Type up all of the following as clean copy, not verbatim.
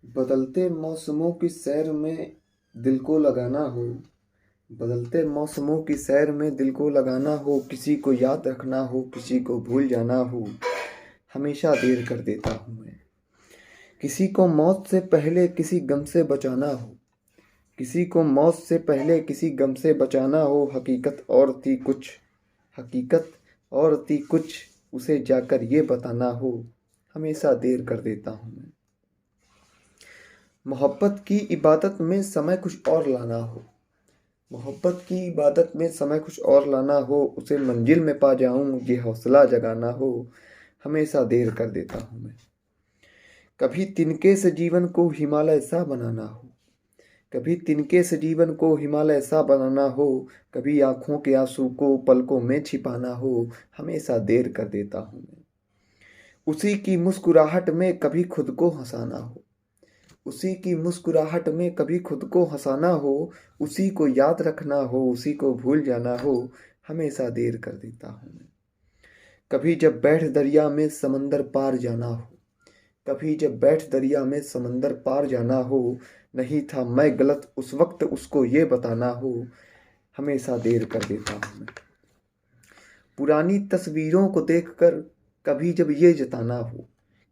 बदलते मौसमों की सैर में दिल को लगाना हो। बदलते मौसमों की सैर में दिल को लगाना हो, किसी को याद रखना हो, किसी को भूल जाना हो, हमेशा देर कर देता हूँ मैं। किसी को मौत से पहले किसी गम से बचाना हो, किसी को मौत से पहले किसी गम से बचाना हो, हकीकत और थी कुछ, उसे जाकर ये बताना हो, हमेशा देर कर देता हूँ मैं। मोहब्बत की इबादत में समय कुछ और लाना हो, मोहब्बत की इबादत में समय कुछ और लाना हो, उसे मंजिल में पा जाऊं ये हौसला जगाना हो, हमेशा देर कर देता हूँ मैं। कभी तिनके से जीवन को हिमालय सा बनाना हो, कभी तिनके से जीवन को हिमालय सा बनाना हो, कभी आंखों के आंसू को पलकों में छिपाना हो, हमेशा देर कर देता हूँ मैं। उसी की मुस्कुराहट में कभी खुद को हंसाना हो, उसी की मुस्कुराहट में कभी खुद को हंसाना हो, उसी को याद रखना हो, उसी को भूल जाना हो, हमेशा देर कर देता हूँ मैं। कभी जब बैठ दरिया में समंदर पार जाना हो, कभी जब बैठ दरिया में समंदर पार जाना हो, नहीं था मैं गलत उस वक्त उसको ये बताना हो, हमेशा देर कर देता हूँ मैं। पुरानी तस्वीरों को देखकर कभी जब ये जताना हो,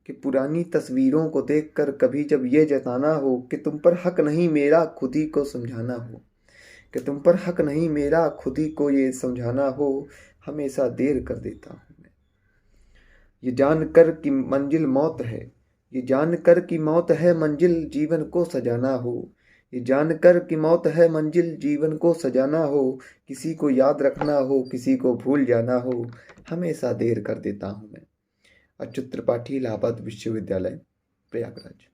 कि पुरानी तस्वीरों को देखकर कभी जब ये जताना हो कि तुम पर हक नहीं मेरा खुद ही को समझाना हो, कि तुम पर हक नहीं मेरा खुद ही को ये समझाना हो, हमेशा देर कर देता हूँ मैं। ये जानकर कि मंजिल मौत है, ये जानकर कि मौत है मंजिल जीवन को सजाना हो, ये जानकर कि मौत है मंजिल जीवन को सजाना हो, किसी को याद रखना हो, किसी को भूल जाना हो, हमेशा देर कर देता हूँ मैं। अच्युत त्रिपाठी, इलाहाबाद विश्वविद्यालय, प्रयागराज।